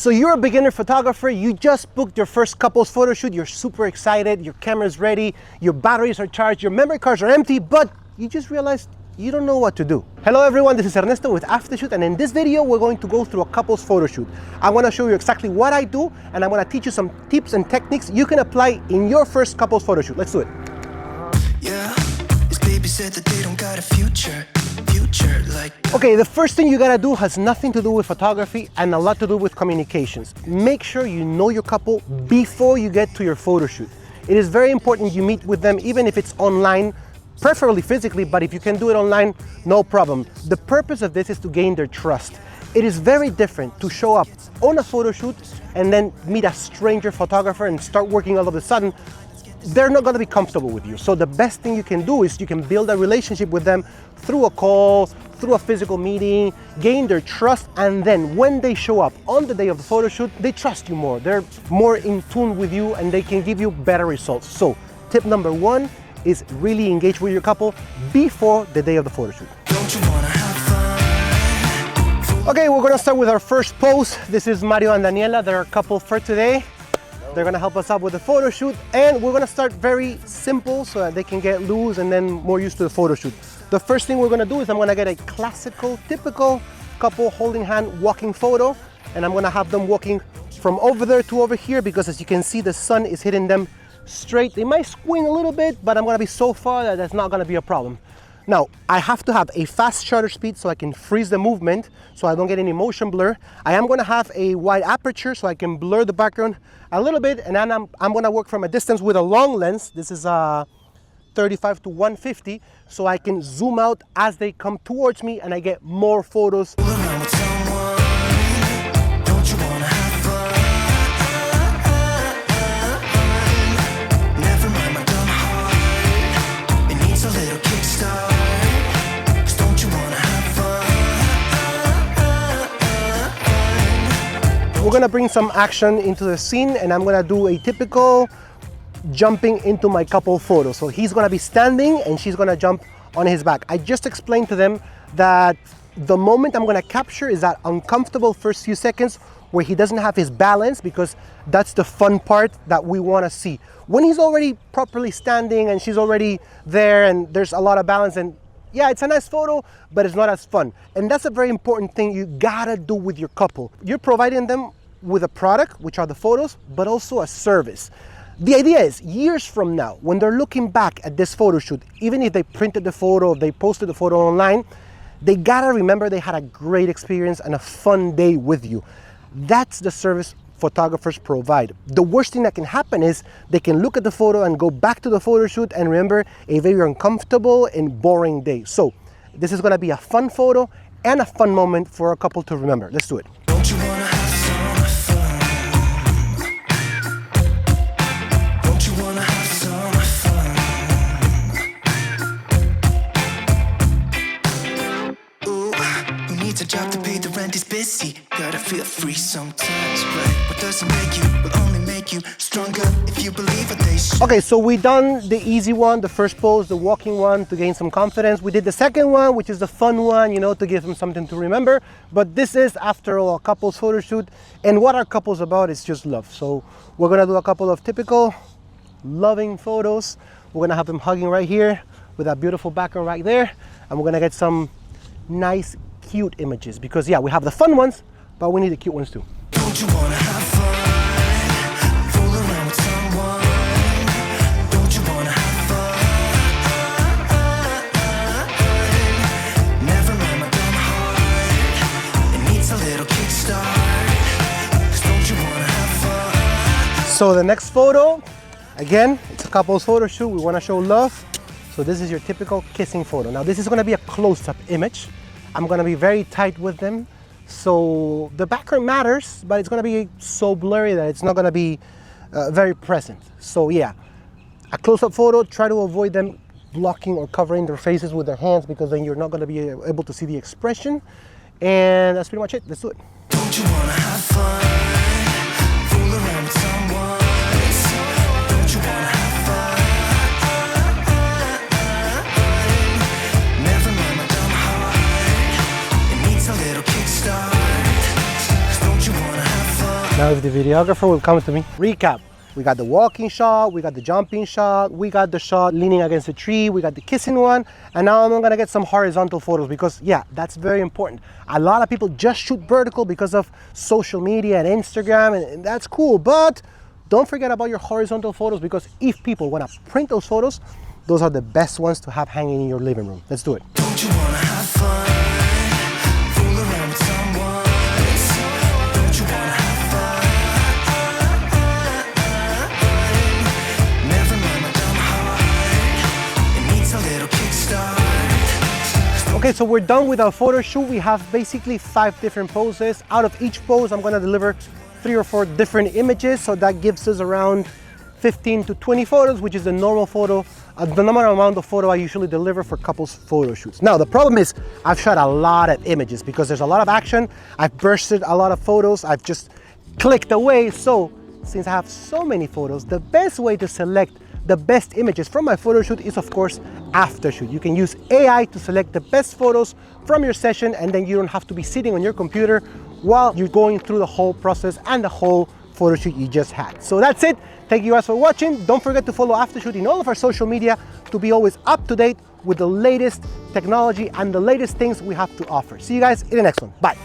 So you're a beginner photographer, you just booked your first couples photo shoot, you're super excited, your camera's ready, your batteries are charged, your memory cards are empty, but you just realized you don't know what to do. Hello everyone, this is Ernesto with Aftershoot, and in this video we're going to go through a couples photo shoot. I want to show you exactly what I do, and I'm going to teach you some tips and techniques you can apply in your first couples photo shoot. Let's do it. Yeah, his baby said that they don't got a future like. Okay, the first thing you gotta do has nothing to do with photography and a lot to do with communications. Make sure you know your couple before you get to your photo shoot. It is very important you meet with them, even if it's online, preferably physically, but if you can do it online, no problem. The purpose of this is to gain their trust. It is very different to show up on a photo shoot and then meet a stranger photographer and start working all of a sudden. They're not going to be comfortable with you. So the best thing you can do is you can build a relationship with them through a call, through a physical meeting, gain their trust, and then when they show up on the day of the photo shoot, they trust you more. They're more in tune with you and they can give you better results. So tip number one is really engage with your couple before the day of the photo shoot. Don't you wanna have fun? Okay, we're gonna start with our first pose. This is Mario and Daniela. They're a couple for today. They're gonna help us out with the photo shoot, and we're gonna start very simple so that they can get loose and then more used to the photo shoot. The first thing we're gonna do is I'm gonna get a classical, typical couple holding hand walking photo, and I'm gonna have them walking from over there to over here because as you can see, the sun is hitting them straight. They might squint a little bit, but I'm gonna be so far that that's not gonna be a problem. Now, I have to have a fast shutter speed so I can freeze the movement so I don't get any motion blur. I am gonna have a wide aperture so I can blur the background a little bit, and then I'm gonna work from a distance with a long lens. This is 35 to 150, so I can zoom out as they come towards me and I get more photos. Fool around with someone. Don't you wanna have fun? Never mind my dumb heart. It needs a little kickstart. 'Cause don't you wanna have fun? We're gonna bring some action into the scene, and I'm gonna do a typical jumping into my couple photo. So he's gonna be standing and she's gonna jump on his back. I just explained to them that the moment I'm gonna capture is that uncomfortable first few seconds where he doesn't have his balance, because that's the fun part that we wanna see. When he's already properly standing and she's already there and there's a lot of balance, and yeah, it's a nice photo, but it's not as fun. And that's a very important thing you gotta do with your couple. You're providing them with a product, which are the photos, but also a service. The idea is, years from now, when they're looking back at this photo shoot, even if they printed the photo, they posted the photo online, they gotta remember they had a great experience and a fun day with you. That's the service photographers provide. The worst thing that can happen is they can look at the photo and go back to the photo shoot and remember a very uncomfortable and boring day. So this is gonna be a fun photo and a fun moment for a couple to remember. Let's do it. Don't you wanna have some fun? Don't you wanna have some fun? Ooh, who needs a job to pay the rent is busy. Gotta feel free sometimes, right? What doesn't make you will only make you stronger if you believe what they say. Okay, so we done the easy one, the first pose, the walking one, to gain some confidence. We did the second one, which is the fun one, you know, to give them something to remember. But this is, after all, a couples photo shoot. And what our couples about is just love. So we're gonna do a couple of typical loving photos. We're gonna have them hugging right here with that beautiful background right there. And we're gonna get some nice, cute images. Because yeah, we have the fun ones, but we need the cute ones too. Don't you wanna have fun? Fool around with someone. Don't you wanna have fun? Never mind my dumb heart. It needs a little kickstart. 'Cause don't you wanna have fun? So the next photo, again, it's a couples photo shoot. We wanna show love. So this is your typical kissing photo. Now this is gonna be a close-up image. I'm gonna be very tight with them. So the background matters, but it's gonna be so blurry that it's not gonna be very present. So yeah, a close-up photo, try to avoid them blocking or covering their faces with their hands, because then you're not gonna be able to see the expression. And that's pretty much it. Let's do it. Don't you wanna have fun? Fool around with someone. Don't you wanna have fun? Never mind my dumb heart. It needs a little kickstart. 'Cause don't you wanna have fun? Now if the videographer will come to me. Recap. We got the walking shot, we got the jumping shot, we got the shot leaning against a tree, we got the kissing one, and now I'm gonna get some horizontal photos because yeah, that's very important. A lot of people just shoot vertical because of social media and Instagram, and that's cool, but don't forget about your horizontal photos because if people wanna print those photos, those are the best ones to have hanging in your living room. Let's do it. Don't you wanna have fun? Fool around with someone. Don't you wanna have fun? Never mind my dumb heart. It needs a little kickstart. Okay, so we're done with our photo shoot. We have basically 5 different poses. Out of each pose, I'm gonna deliver 3 or 4 different images. So that gives us around 15 to 20 photos, which is the normal photo, the normal amount of photo I usually deliver for couples photo shoots. Now, the problem is I've shot a lot of images because there's a lot of action. I've bursted a lot of photos. I've just clicked away. So since I have so many photos, the best way to select the best images from my photo shoot is of course Aftershoot. You can use AI to select the best photos from your session, and then you don't have to be sitting on your computer while you're going through the whole process and the whole photo shoot you just had. So that's it. Thank you guys for watching. Don't forget to follow Aftershoot in all of our social media to be always up to date with the latest technology and the latest things we have to offer. See you guys in the next one. Bye.